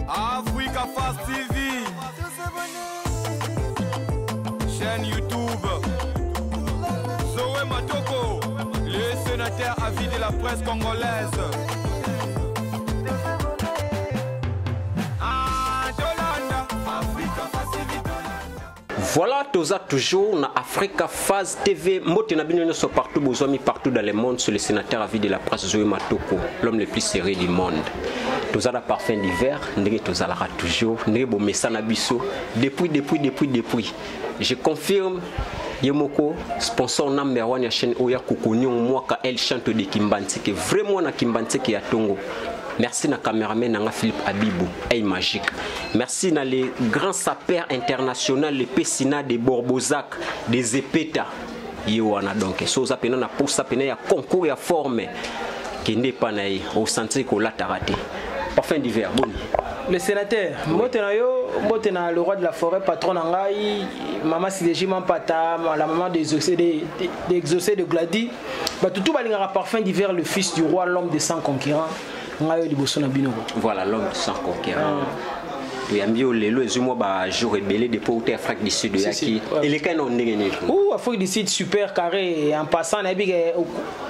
Africa Fast TV, chaîne YouTube, Zoé Matoko, le sénateur à vie de la presse congolaise. Voilà, toza toujours na Africa Phase TV, motena bino so partout bozomi partout dans le monde sur le sénateur à vie de la presse Zoé Matoko, l'homme le plus sérieux du monde. Toza la parfum d'hiver, ndenge toza la toujours, ndenge bo mesana biso depuis. Je confirme Yemoko, sponsor number 1 ya chaîne Oya Kukunyo mwaka El Chante de Kimbantseke, vraiment na Kimbantseke ya Tongo. Merci na caméraman Nanga Philippe Abibou, Hey Magique. Merci na les grands sapeurs internationaux, les Pessina de Borbozac, des Epeta. Yoana donc, soza pena na poussa pena ya concours ya forme. Qui n'est pas naï, au sentier qu'on l'a raté. Parfum d'hiver, bon. Le sénateur, Motena, le roi de la forêt, patron Nangaï, maman Sidéji Mampata, la maman d'exaucé de Glady, tout va parfum d'hiver, le fils du roi, l'homme des 100 conquérants. Voilà, l'homme sans conquérant. Il y a mieux les jour rebellé depuis au Afrique du Sud. Et les canons négénés. Afrique du Sud, super carré. En passant,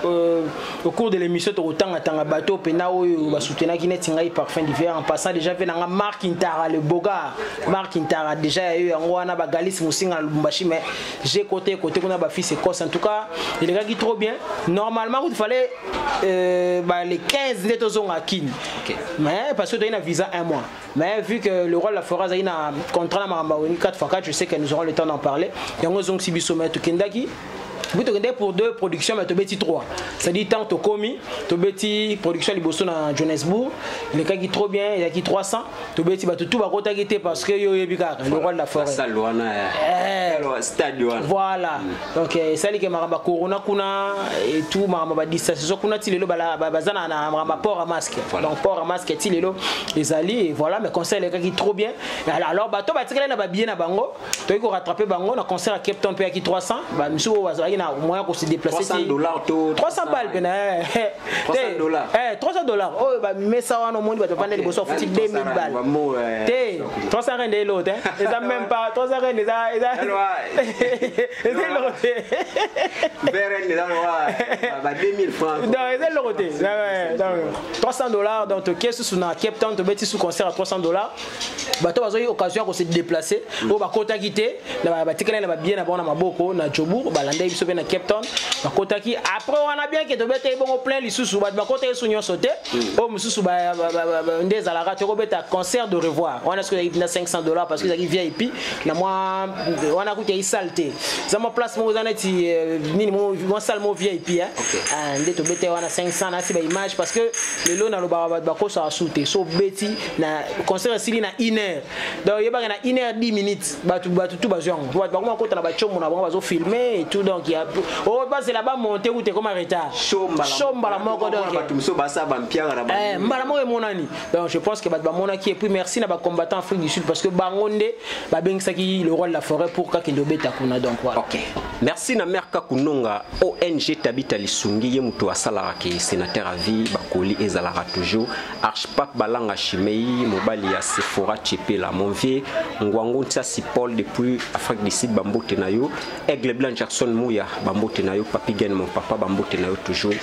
au cours de l'émission, autant à bateau, Penao, soutenir qui n'est parfum d'hiver. En passant, déjà, fait un Marc Intara, le Bogard. Marc Intara, déjà, eu un Wana Bagalis, Moussing à Lubumbashi, mais j'ai côté qu'on a fils et cos. En tout cas, il est qui trop bien. Normalement, il fallait les 15 net aux à Kin. Mais parce que tu as un visa un mois. Mais vu que le roi de la forêt a un contrat 4x4, je sais que nous aurons le temps d'en parler. Il y a un zong Sibisomet Kendaki. Pour 2 productions, mais tu as 3. C'est-à-dire, tant que tu as production à Johannesburg, le cas qui est trop bien, il y a qui 300. Tu as tout parce que le roi de la forêt. Voilà. Donc, c'est là que Maramba Corona et tout, Maramba distanciation, port à masque. Donc, port à masque, les alliés, et voilà, mais conseil, le cas qui est trop bien. Alors, bateau, tu as bien à Bango, tu as rattrapé Bango, on a concert à Cape Town, qui 300. Au moins pour se déplacer. $300 300 balles. $300. Oh, mais ça, on a au moins, tu vas prendre les bosses 2000 balles. 300 règnes de l'autre. Ils n'ont même pas. 300 règnes, ils ont 2000 francs. Ils ont $300. Donc, qu'est-ce que c'est dans Cape Town, tu vas sous concert à $300. Tu as eu l'occasion de se déplacer. Tu vas quitter. Tu vas bien avoir un boko, na Djobourg, na Cape Town, après on a bien que tu bête bon plein les sous ba côté sounion sauté oh mususu ba ndeza la rate robeta concert de revoir on a ce que il a $500 parce que ça qui VIP na moi on a coûté salté ça ma place mo zaneti minimum mon salle mo VIP hein ndé to bête on a 500 na si ba image parce que le lot na lo ba ko ça sauté so beti na concert sili na 1 heure donc il y a na 1 heure 10 minutes ba tout ba genre ba comment ko na ba chomo na ba zo filmer et tout donc il y a oh c'est là-bas monter ou t'es comme un retard chomba la moko donc mbala mo monani donc je pense que ba monaki et puis merci na ba combattant Afrique du Sud parce que bangonde ba bengsaki le roi de la forêt pour ka kendo beta kuna donc voilà. OK. Merci na Merka Kunonga ONG Tabita Lisungi ye muto asala ki sénateur à vie bakoli ezalaka toujours Archpak Balanga Chimei mobali ya Sephora Chepela Monvier Ngwango Ntia Sipol depuis Afrique du Sud bambote na yo Aigle Blanc Jackson Mouya bambote na yo Papigen mon papa bambote na yo toujours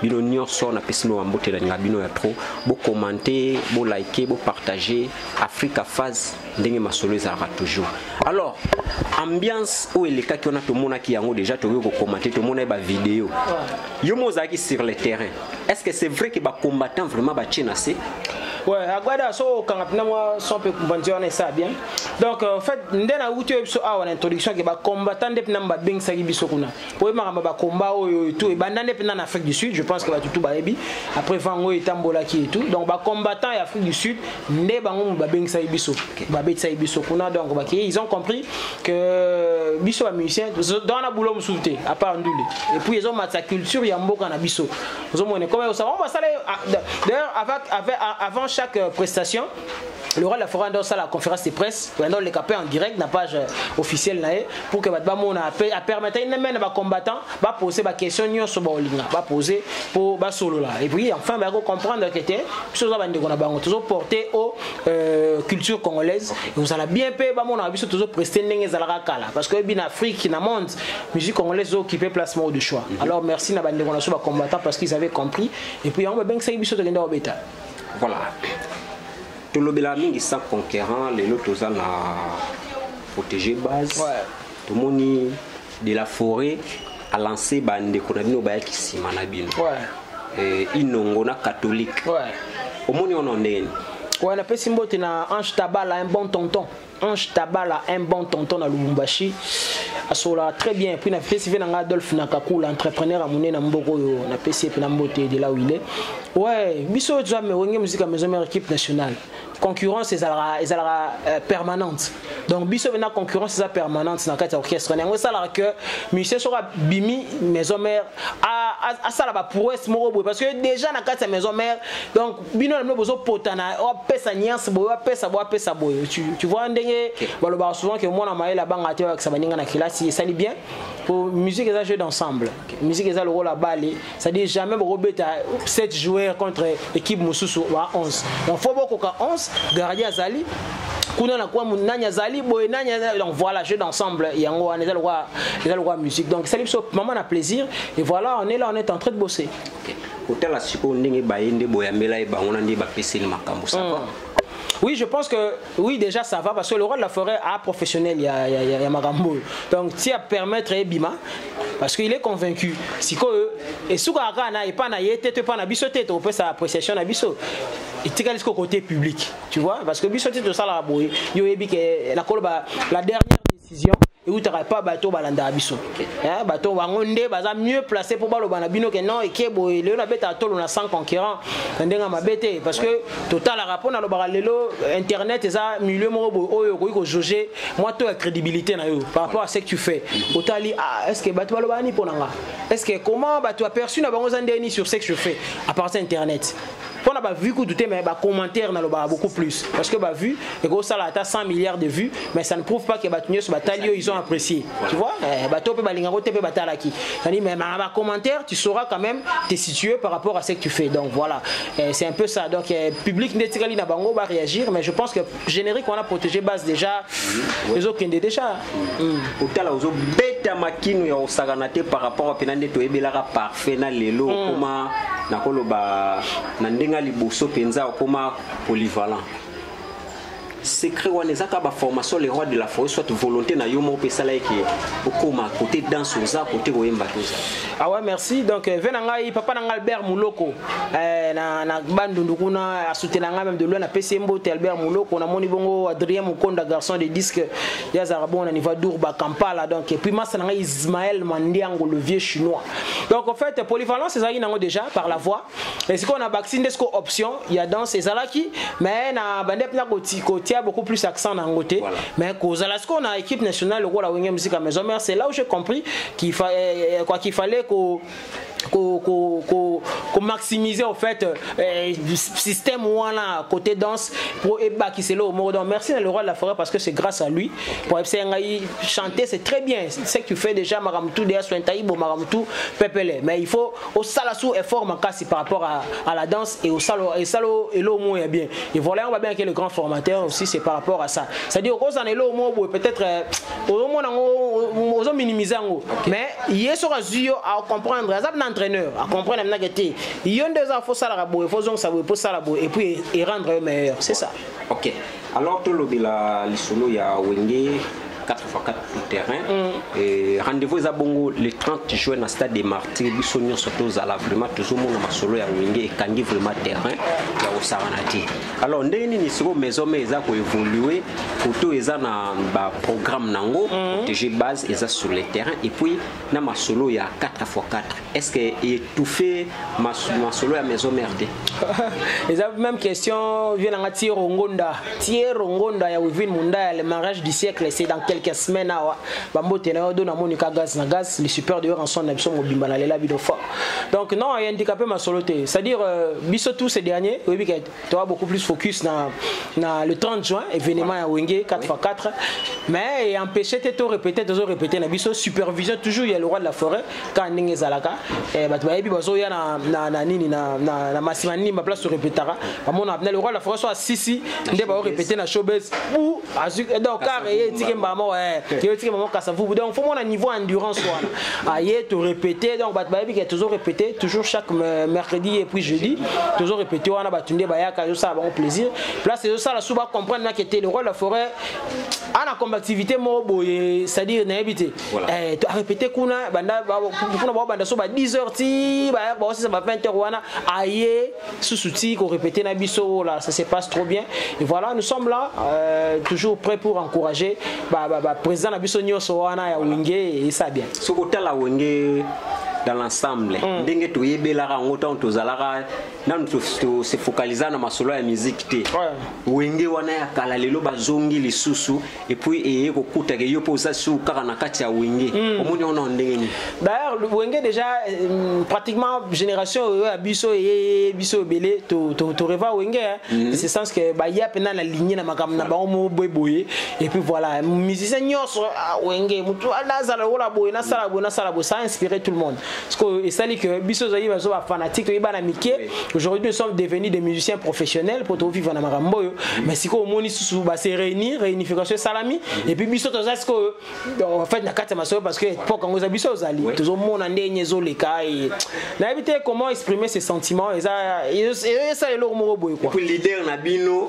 bino nyonso na pesino bambote na ngabino ya trop bo commenter bo liker bo partager Africa Phase ndenge masolo ezalaka toujours. Alors ambiance où il est ka kiona to mona ki yango déjà to ko commenter to mona ba vidéo yo mozaki sur le terrain est-ce que c'est vrai que ba combattant vraiment ba tchenase. Ouais, Aguada, so quand moi son peu combattre ça bien. Donc en fait, ndena outu ebiso a une introduction que ba combattant depuis namba bing sagi biso kuna. Pour ma ba combat et tout et bandane depuis en Afrique du Sud, je pense que va tout ba ebi. Après vango et tambola qui et tout. Donc ba combattant et Afrique du Sud, ndé bango ba bing sagi biso. Ba bet sagi biso kuna donc ba ils ont compris que biso ba musicien dans la boulot moussouté à part ndulé. Et puis ils ont sa culture ya mboka na biso. Vous on comment ça on va ça d'ailleurs avant chaque prestation le roi de la forêt dans la conférence de presse dans les capés en direct na page officielle là pour que ba mona a permettre une même ba combattant ba poser ba question nyonso ba olinga ba poser pour ba solo là et puis enfin ba comprendre que té chose ba ndeko na bango toujours porter aux culture congolaise et vous allez bien payer ba mona biso toujours prester ndenge zalaka kala parce que bien Afrique na monde musique congolaise occupé placement de choix. Alors merci na ba ndeko na so ba combattant parce qu'ils avaient compris et puis on va bien que ça biso to kenda obeta. Voilà. Tout le mingi sans conquérant, les autres ont protégé base. Ouais. Tout le monde de la forêt a lancé bande konabino ba qui simanabino. Ouais. Inongona catholique. Ouais. Au monde on en est. Ouais, na pesimbo tena Ange Tabala un bon tonton. Ange Tabala un bon tonton na Lubumbashi. Asola très bien. Puis na festival na Adolphe Nakakou l'entrepreneur amoné na mboko yo na PC pe na mbote de là où il est. Ouais, biso jamais wenge musique à maison mère équipe nationale. Concurrence ezalaka permanente. Donc biso na concurrence eza permanente na kati orchestre. Na ça la que musicien sera bimi maison mère a ça la ba prouesse moko parce que déjà na kati maison mère donc bino na bozo potana o pesa nyance boyo pesa boyo. Tu vois ndenge baloba souvent que moi na maela banga te avec ça baninga na kilasi ça dit bien pour musique eza jeu d'ensemble. Musique eza le rôle à balle, ça dit jamais robeta 7 joueurs contre équipe mususu wa 11. Donc faut beaucoup ka 11 gardien Zali kuna na kwa munanya Zali boy nanya donc voilà jeu d'ensemble yango on est le roi musique donc ça lui maman a plaisir et voilà on est là on est en train de bosser. Hôtel asiko ndenge bayende boyamela e bangona ndi ba peseli makambo ça va. Oui, je pense que oui déjà ça va parce que le roi de la forêt a professionnel il y a Magambo. Donc si à permettre Ebima parce qu'il est convaincu si que et soukaka na et pas na yete pas na biso tete on peut sa appréciation na biso. Et tu regardes jusqu'au côté public, tu vois parce que biso tete ça la boy yo ebi que la dernière décision et où tu n'auras pas bateau balanda abisso bateau bangonde baza mieux placé pour balo banabino que non et que boy le na beta tolo na 100 concurrents ndenga mabete parce que total la rapport na lo baralelo internet eza milieu moko oyo ko jauger moi to la crédibilité na yo par rapport à ce que tu fais otali est-ce que bateau balo bani ponanga est-ce que comment bateau aperçu na bango zandeni sur ce que je fais à partir internet. On n'a pas vu que tout est mais commentaire dans le bas beaucoup plus parce que bah vu et gros ça là à 100 milliards de vues mais ça ne prouve pas que Batunio sur Batalio ils ont apprécié tu vois bateau peut balinga rote peut batalaki ça dit mais ma commentaire tu sauras quand même te situer par rapport à ce que tu fais donc voilà c'est un peu ça donc public netikali na bango va réagir mais je pense que générique on a protégé base déjà les autres qui déjà otala ozo beta makinu ya osaganate par rapport à penande to ebelara parfait na lelo comment na koloba na ndenga liboso penza okoma polyvalent secret wana ezaka ba formation les rois de la forêt soit volonté na yo mo pesala eke okoma côté danse oza côté oyemba toza. Ah ouais merci donc venanga papa nanga Albert Mouloko na bandundu kuna asutenanga même de loin na PCMbo Albert Mouloko na moni bongo Adrien Mukonda garçon de disque ya zarabon na niveau d'Urba Kampala donc et puis massa nanga Ismaël Mandiango le vieux chinois donc en fait polyvalence c'est ça nango déjà par la voix et ce qu'on a vaccine desco option il y a danse ezalaki mais na bandep na côté beaucoup plus accent dans côté voilà. Mais cause à la qu'on a équipe nationale le rôle la Wenge musique à maison mère c'est là où j'ai compris qu'il fallait qu'on maximiser en fait du système où on a côté danse pour Eba qui c'est là au mot donc merci le roi de la forêt parce que c'est grâce à lui pour chanter c'est très bien c'est que tu fais déjà Maramtou déjà Sointaïbo Maramtou Pepele mais il faut au salassou effort manqué par rapport à la danse et au salo et l'eau moins bien et voilà on va bien que le grand formateur aussi c'est par rapport à ça c'est-à-dire qu'on en est là au moins peut-être au moins on minimiser mais il est sur azio à comprendre entraîneur à comprendre maintenant que il y a des infos ça la il faut donc ça pour ça la et puis et rendre meilleur c'est ça. OK alors tout le bila lisolo ya Wenge 4x4 tout terrain et rendez-vous à Bongo le 30 juin dans stade des Martyrs bisonyo surtout à la vraiment toujours mon masolo ya Wenge et kangi vraiment terrain ya osaranati alors ndeni ni siko maison mais ça ko évoluer photo eza na ba programme nango protéger base eza sur le terrain et puis na masolo ya 4x4 est-ce que étouffer masolo ya maison merde les même question vient na Thierry Ngonda ya Wivin Munda le mariage du siècle c'est dans quelques semaines bambote na do na monika gaz na gaz les super d'ailleurs en son absence mobimba na lela bido fort. Donc non, il y a handicapé ma soloté, c'est-à-dire biso tous ces derniers, oui que tu as beaucoup plus focus na le 30 juin événement à Wenge 4x4 mais empêcher de répéter na biso supervision toujours il y a le roi de la forêt quand ninge zalaka et ba yebi bazo ya na nini na masimani ma place répétera amona le roi de la forêt soit sisi nde ba répéter na showbiz ou donc car et tike mbamo tike mbamo kasavu donc faut mon niveau endurance wana aye te répéter donc ba yebi que toujours répéter toujours chaque mercredi et puis jeudi toujours répéter wana ba tunde ba ya ka yo ça bon plaisir place ça la souba comprendre que le roi de la forêt a la combativité mo boye c'est-à-dire na habité tu as répété kuna banda kuna ba banda so ba 10h ti ba aussi ça va 20h wana aye sous-souti ko répéter na biso là ça se passe trop bien et voilà nous sommes là toujours prêts pour encourager président na biso nyoso wana ya Wenge et ça bien so ko tala Wenge dans l'ensemble ndenge toyebelara ngota tozalara nanu to se focaliser na masolo ya musique te Wenge wana ya kala lelo bazongi lisusu et puis eye ko kuta ke yopo za su kaka na kati ya Wenge omoni ona ndenge ni d'ailleurs Wenge déjà pratiquement génération ya biso et biso belé to reva Wenge c'est sens que ba ya pena la lignée na makam na ba mo boyeboye et puis voilà musicien nyoso Wenge mutu azala wala boye na sala bo ça a inspiré tout le monde parce que ça dit que biso zayi bazo ba fanatique to ibana miké aujourd'hui nous sommes devenus des musiciens professionnels pour vivre na makambo mais si ko moni sous ba se réunification salami et puis biso to ça que en fait na kata maso parce que pour quand vous biso zali toujours mona ndenye zo leka et na éviter comment exprimer ses sentiments et ça est le mot boy quoi puis leader na bino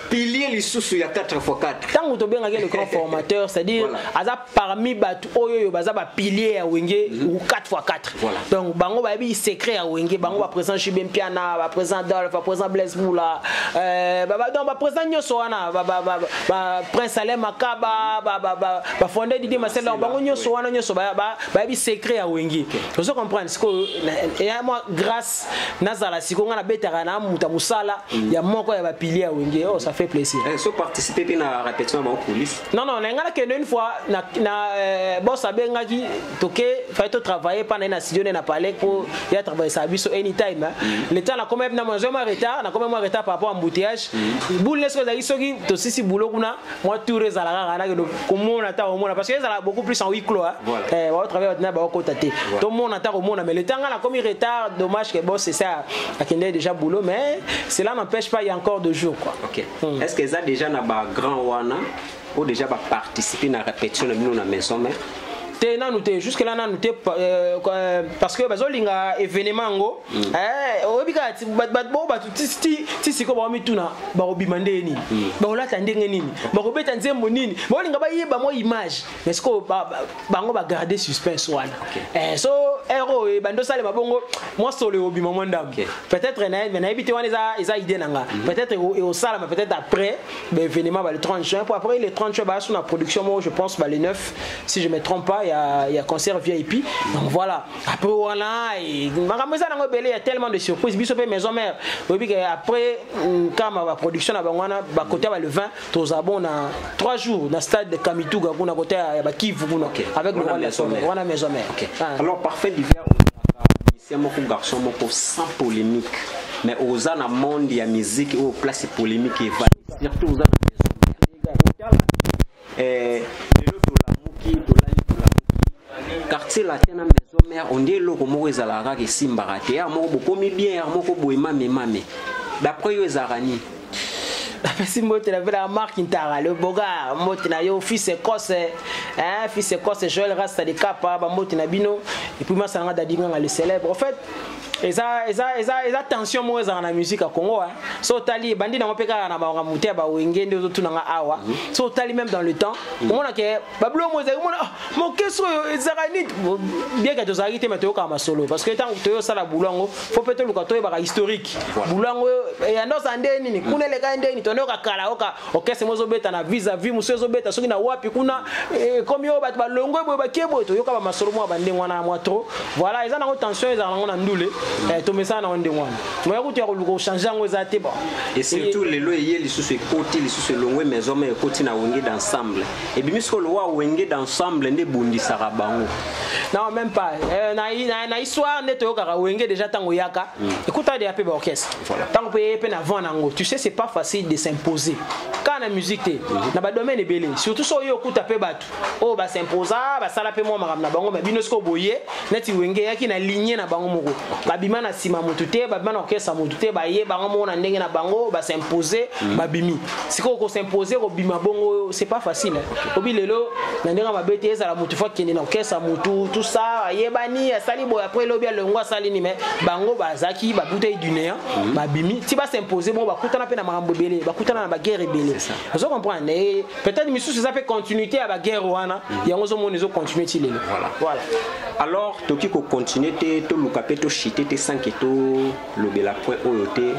pilier les sous ya 4x4 tant que bien le grand formateur c'est-à-dire aza parmi batu oyo baza ba pilier ya Wenge ou 4x4 donc bango ba bi secret ya Wenge bango ba présent Chibem Piana ba présent Dolph ba présent Blaise Moula donc ba présent nyoso wana ba Prince Alain Makaba ba fondé Didier Marcel bango nyoso wana nyoso ba bi secret ya Wenge vous comprenez ce que et moi grâce nazala sikonga na betara na muta musala ya moko ya ba pilier ya Wenge oh ça fait plaisir. So participer à la répétition à police. Non on a que une fois na boss abengaki toké fait travailler pendant na studio na palais pour y a travailler ça biso anytime le temps na quand même na manger retard par rapport à embouteillage boule les choses ali soki to sisi boulot kuna moi tout rezala na comment on attend au monde parce que ça a beaucoup plus en huis clos on va travailler na ba ko taté tout le monde attend au monde mais le temps na comme retard dommage que boss c'est ça akende déjà boulot mais cela n'empêche pas il y a encore 2 jours quoi. OK. Est-ce que ça déjà na ba grand wana ou déjà ba participer na répétition na bino na maison mère jusque là noté parce que bazolinga événement ngo obika ti siko ba mituna ba obimande ni ba olata ndenge nini ba kobeta nzembo nini bolinga ba yeba mo image mais ce que bango ba garder suspense wana so héros e bando sale mabongo moi solo obima mondam peut-être na habité wana isa idée nanga peut-être au sala mais peut-être après l'événement le 30 juin pour après le 30 juin ba sur la production moi je pense le 9 si je me trompe pas il y a concert VIP donc voilà après voilà et il y a tellement de surprises biso pe maison mère après quand ma production na bangwana ba côté le 20 tous abon 3 jours dans stade de Kamituga kuna côté ya ba Kivu kuna avec le roi de la sommet wana maison mère. Alors parfait d'hiver c'est mon garçon mon sans polémique mais aux ana monde ya musique au place polémique et surtout aux ana quartier latin na maison mère on dit loko moko ezalaka ke simbaka te ya moko bokomi bien ya moko boyema memame d'après yo ezarani si moi tu la marque Intara le boga moi tu na yo fils écosse fils écosse Joël Rasta de Capa ba moi tu na bino et puis moi ça nga dadinga le célèbre en fait et ça tension moi dans la musique à Congo so tali bandi na mopeka na ba muté ba Wenge ndio tu na awa so tali même dans le temps on a que bablo moi mon keso ezarani bien que tu arrêté mais tu ka solo parce que tant tu ça la boulango faut peut-être le kato ba historique boulango et ando sandeni ni kuna le kandeni to ka kala oka okese mozo beta na visa vi musezo beta soki na wapi kuna comme yo ba longo ba kebo to yo ka ba masolo mo ba ndengwana mo trop voilà ils en ont tension ils en ont ndule to mesa na onde wana moya ko to ko changer ngo ezate bon et surtout les lois les sous côté les sous longwe maison mais côté na wenge d'ensemble et bien misko lo wa wenge d'ensemble ndé bondi sarabango non même pas na histoire neto yo kaka wenge déjà tango yaka écoute des AP orchestre tango pe na vent nango tu sais c'est pas facile de s'imposer quand la musique té na ba domaine belé surtout so yo kuta pe batu oh ba s'imposa ba sala pe mo makam na bango mais bino sko boye neti wenge yaki na ligne na bango moko ba bima na sima mutu té ba bima na orchestre mutu té ba ye bango mo na ndenge na bango ba s'imposer ba bimi siko ko s'imposer ko bima bongo c'est pas facile obi lelo na ndenge ma bete za la mutu fa kende na orchestre mutu tout ça yebani asali boy après lobi le ngwa sali ni mais bango bazaki ba bouteille du néant ba bimi ti ba s'imposer bon ba kutana pe na makambo belé ba kutana na ba guerre belé vous comprenez peut-être misu ça fait continuité à la guerre wana yango zo monezo continuer ti lelo voilà alors toki ko continuer te lukape to chiter te sans que to lobela point oyote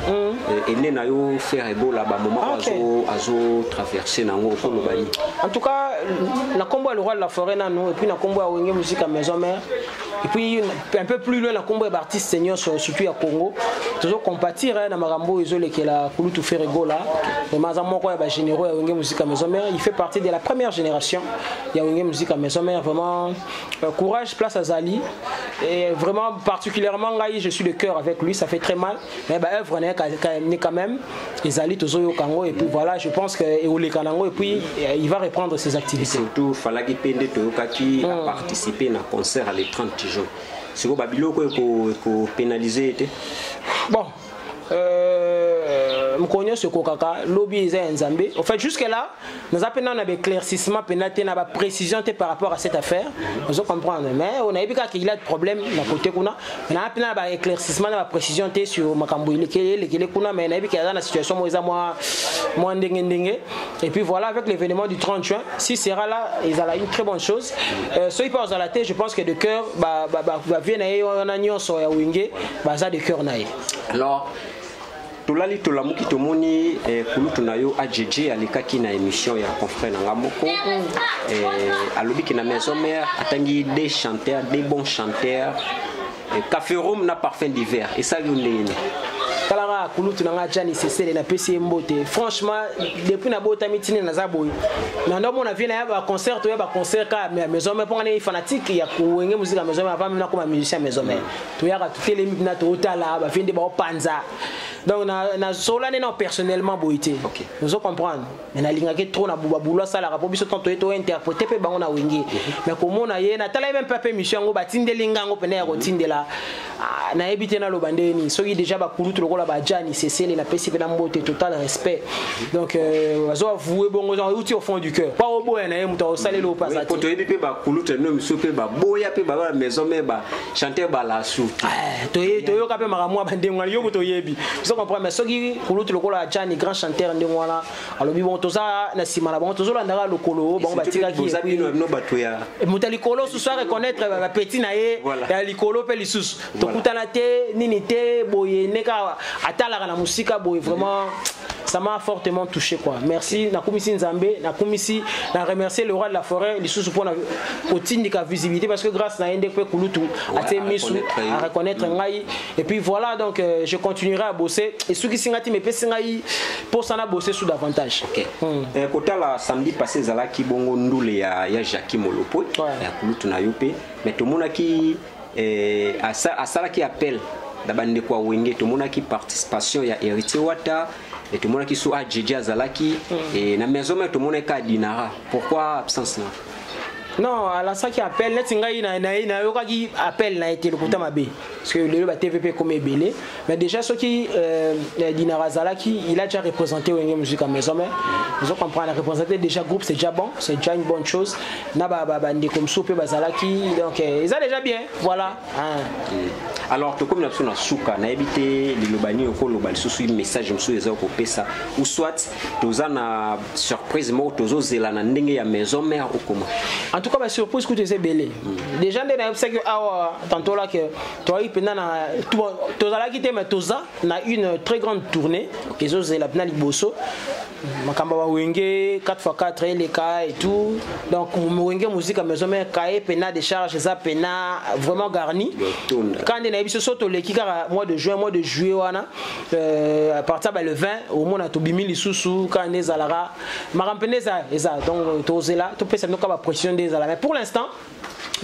et né na yo faire ebola ba moment azo traverser nango ko lobani en tout cas na combo le roi de la forêt nano et puis na combo wenge musique à maison mère et puis un peu plus loin la combo d'artistes seniors surtout à Congo toujours compatir na marambo izole que la kulutu faire ebola vraiment za moko ba généraux ya wenge musique à maison mère il fait partie de la première génération ya wenge musique à maison mère vraiment courage place à Zali et vraiment particulièrement là je suis de cœur avec lui ça fait très mal mais bah œuvre n'est quand même Zali tozoyo kango et puis voilà je pense que Eole Kanango et puis il va reprendre ses activités surtout Falaki Pende Toyokaki a participé à un concert à les 30 jours c'est quoi Babilo ko pénaliser bon mkonyo ce kokaka lobby za nzambe en fait jusque là nous appelons un éclaircissement pénalité na ba précision par rapport à cette affaire vous comprendre mais on a vu qu'il y a des problèmes na côté kuna na appelé ba éclaircissement na ba précision sur makambo ile kuna mais on a vu qu'il y a dans la situation moi ndenge et puis voilà avec l'événement du 30 juin si sera là ils a une très bonne chose ceux qui passent à la tête je pense que de cœur ba vienne on a nyonso ya wenge ba za de cœur nae alors tolali tolamuki tomoni kulutu na yo AJJ alikaki na émission ya confrère na ngamoko alobi ki na maison mère atangi des chanteurs des bons chanteurs café room na parfum d'hiver et ça yone Kalara kulutu na ngajani sesele na PC mbote franchement depuis na bota mitine na zaboy na ndo mona vient na ba concert to ya ba concert ka maison mère pona ni fanatique ya kuwenge musique à maison mère avant même comme musicien maison mère to ya ka toutes les na to tala ba vient de ba panza donc na solane non personnellement boité okay. Vous comprendre mais na linga ke trop na bubabulo sala rapport biso tanto eto interpréter pe bango na wenge mais comment na ye na tala même pas permission ngo batinde linga ngo pena ya kotindela na ebité na lobandeni soki déjà ba kulutu lokola ba jani cessez na pesi pe na mbote total respect donc azo avouer bongo outil au fond du cœur pas au boya na ye muta osale lo pasati poto ebi pe ba kulutu no miso pe ba boya pe ba maison mais ba chanter ba la sou to yo ka pe makamwa bandengo yo to yebi vous comprenez mais soki kulutu lokola jani grand chanteur ndenge wana alobi bon toza na simana bon tozo landaka lokolo bon batika ki no batoya mutali kolo ce soir reconnaître ba petit na ye ya likolo pe lisusu to kutana te nini te boye neka atalaka na musika boye vraiment ça m'a fortement touché quoi merci na komisi nzambe na komisi na remercier le roi de la forêt lisusu pour na otindika visibilité parce que grâce na ende pe kulutu ate misu à reconnaître ngai et puis voilà donc je continuerai à bosser et ceux qui singati me pesi ngai pour ça na bosser sous davantage OK kota la samedi passé zala ki bongo ndule ya Jackie Molopo ya kulutu na yope mais to mona ki asala ki appel d'abande kwa wenge to mona ki participation ya Héritier Wata et tout le monde qui soit AJJ Azalaki et na maison mais tout le monde ka dinara pourquoi absence là non à la ça qui appelle net ngai na yoka qui appelle na été le kota mabe parce que le TVP comme belé mais déjà ce qui dinara Azalaki il a déjà représenté wenge musique à maison mais vous comprenez représenter déjà groupe c'est déjà bon c'est déjà une bonne chose na ba bande comme sope bazalaki donc ils a déjà bien voilà alors to comme na suka na ebité lilobani ko lobal susu message msu eza ko pesa ou soit toza na surprise mo tozo zela na ndenge ya maison mère ou comment en tout cas la surprise que tu sais belé déjà ndé na que tantôt là que toi il pendant na toza la quitté mais toza na une très grande tournée et zo zela na liboso makamba ba wenge 4x4 les cas et tout donc wenge musique à maison mais cahier pena de charge ça pena vraiment garni quand on a eu ce soto le kika mois de juillet wana à partir le 20 au moins to bimi lisusu quand on est alara marampeneza eza donc tozela to pesa no ka ba pression des ala mais pour l'instant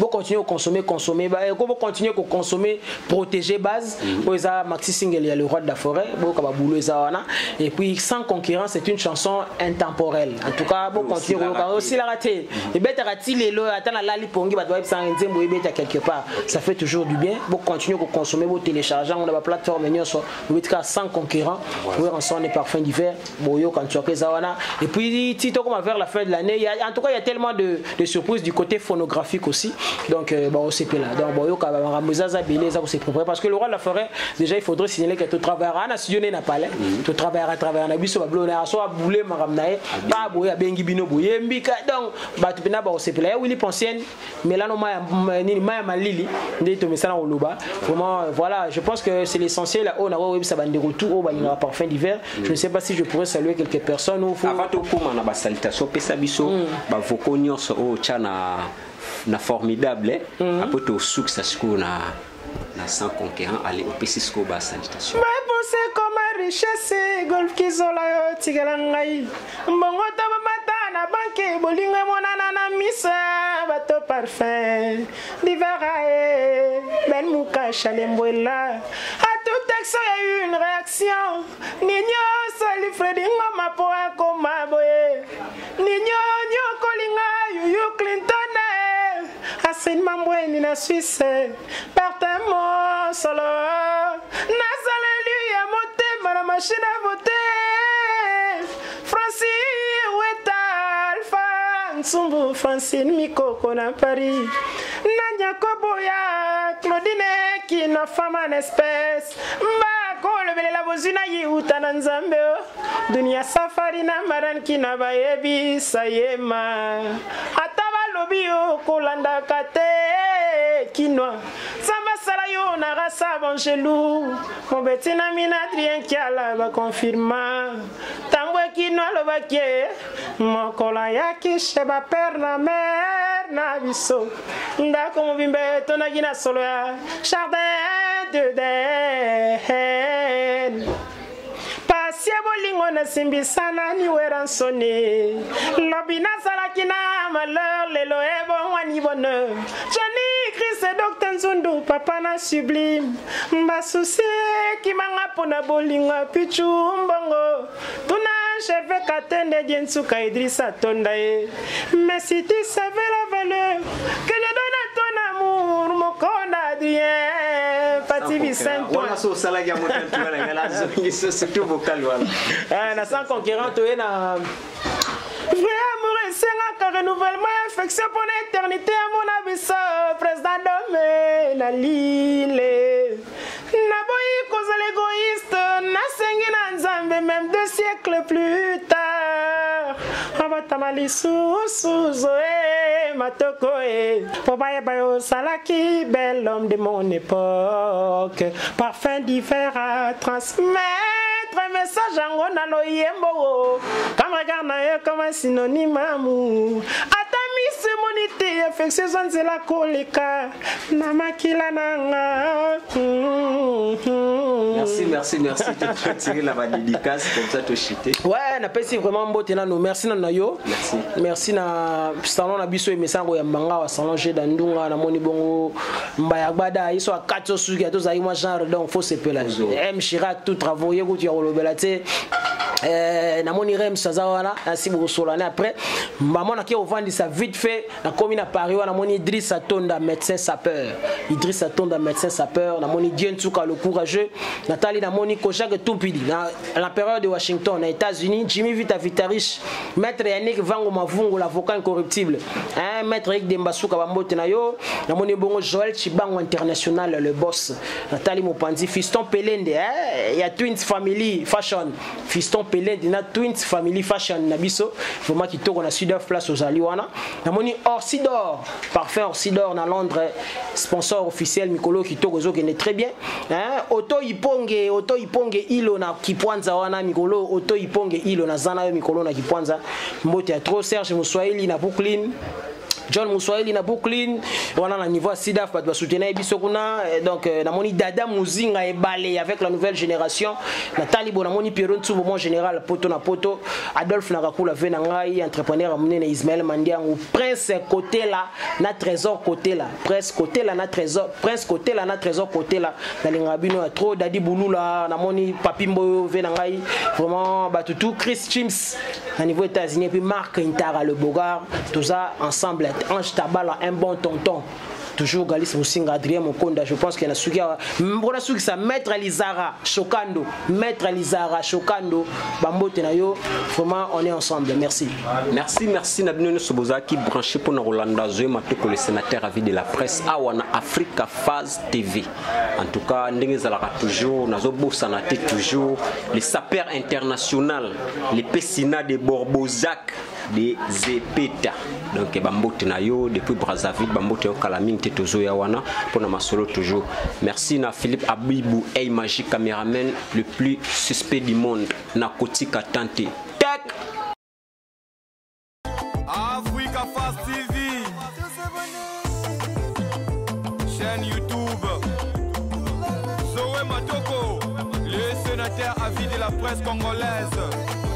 vous continuez à consommer, vous continuez à consommer, protéger base. Vous avez Maxi Single, il y a le roi de la forêt, et puis sans concurrence, c'est une chanson intemporelle. En tout cas, vous continuez à aussi la rater. Et bien, quelque part, ça fait toujours du bien. Vous continuez à consommer, vous téléchargez, on a la plateforme, vous êtes sans concurrent, vous avez un des parfums d'hiver, et puis, vers la fin de l'année, en tout cas, il y a tellement de surprises du côté phonographique aussi. Donc bon c'est là donc bon parce que le roi de la forêt déjà il faudrait signaler que tu travailles à studio n'a pas tu travailles à travers na biso bablona so boule maramnae ba boya bengi bino boye mbika donc ba tu pena ba c'est là Willy Poncienne mais là non ni ma malili ndé to mesana oloba vraiment voilà je pense que c'est l'essentiel on a web ça bande retour au balinga parfum d'hiver je ne sais pas si je pourrais saluer quelques personnes ou avant to kuma na ba salutation pesa biso ba voko nyonso o chana na formidable après tout succès na sans conquérant aller au Pesisco bas salutation mais pensez comme richesse golf kizola yo tigalangai mbongo to mata na banque bolinga monana na misa bato parfum divarae ben muka chalembola à tout texte il y a eu une réaction nigno soli fredingo mapoa koma boye nigno nyo kolinga yu Clinton Asin Mambweni na Suisse Partamo solo Nazale lui a monté ma machine à voter Francine Weta Alpha Nsumbu Francine Mikoko na Paris Nanya Koboya Claudine qui n'a femme en espèce Mbako le la bozuna yi utana nzambe Dunia safari na maran ki na bayebi sayema Lobio kolanda kate kinwa sama salayo na rasa bangelou mon betina minadrien kiala ba confirma tambwe kinwa lobakie mon kola yaki sheba perna mer na biso ndako mobimbe tona gina solo ya jardin de den Pasia bolingo na simbisana ni weransone Lobina salakina malheur lelo ebo wani bonheur Johnny Chris et Dr Nzundu papa na sublime Mbasusi kimanga pona bolingo pichu mbongo Tuna cheve katende diensuka Idrissa Tondaye Mais si tu savais la valeur que je donne à ton amour mon conda Adrien Pati Vicente Wana so sala ya motantu wala ngala zo surtout vocal wala na sans concurrent to na vrai amour et c'est un renouvellement affection pour l'éternité à mon avis président d'homme na lile na boy cause l'égoïste na sengi na nzambe même 2 siècles plus tard abatamali suzoe matoko pobaye bayo salaki bel homme de mon époque parfum d'hiver à transmettre message en na yembo comme regarde comme un synonyme amour atami monité affectueuse de la koleka na makila nanga merci tu as tiré la dédicace comme ça te chiter ouais na pesi vraiment mbote na no merci na yo merci na salon na biso emesango ya mbanga wa salon G dandunga na moni bongo mbaya gbada iso akatso suki to za moi genre donc faut se pelage M Chirac tout travaux yego tu rolobela te na moni rem sazawana asi bosolana après maman na ki ovandi sa vite fait na komi na Paris na moni Idrissa Tonda médecin sapeur na moni Dientuka le courageux Nathalie na moni Kojak Tumpidi na l'empereur de Washington na États-Unis Jimmy Vitarich maître Yannick Vango Mavungo l'avocat incorruptible maître Eric Dembasuka bambote na yo na moni bongo Joël Chibango international le boss Nathalie Mopanzi Fiston Pelende il y a Twins Family Fashion Fiston Pelende na Twins Family Fashion na biso vraiment qui toko na sud of place aux Aliwana na moni Orsidor parfum Orsidor na Londres sponsor officiel Mikolo qui toko zo qui est très bien auto hippo iponge ilo na kipwanza wana mikolo oto iponge ilo na zana yo mikolo na kipwanza mbote ya trop Serge Muswahili na Brooklyn John Muswahili na Brooklyn on a niveau SIDAF pas de soutenir biso kuna donc na moni Dada Muzinga et balé avec la nouvelle génération na Talibo na moni Pierrot Tsubo mon général poto na poto Adolphe Nakakula venangai entrepreneur amené na Ismaël Mandiang Prince côté là na trésor côté là Prince côté là na trésor Prince côté là na trésor côté là na lingabino trop Dadi Boulula na moni Papimbo venangai vraiment batutu Chris Chims à niveau États-Unis puis Marc Intara le Bogard tout ça ensemble Ange Tabala, un bon tonton. Toujours Galis Moussinga, Adrien Mokonda. Je pense qu'il y a ça. Maître Elizara, Chokando. Maître Elizara, Chokando. Bambo Tenayo. Vraiment, on est ensemble. Merci. Merci. Nabino Soboza qui branché pour Rolanda Zoé Matoko, le sénateur à vie de la presse. Awana Africa Phase TV. En tout cas, Ndengezalaka toujours. Nazobo Sanate toujours. Les sapeurs internationaux. Les Pessina de Borbozac. Des Zepeta. Donc Bambote Nayo depuis Brazzaville, Bambote au Kalaming Tetozo Yawana pour na masolo toujours. Merci na Philippe Abibou, Hey Magique caméraman le plus suspect du monde. Nakoti Katante. Tac. Africa Fast TV. Chaîne YouTube. Zoé Matoko, le sénateur à vie de la presse congolaise.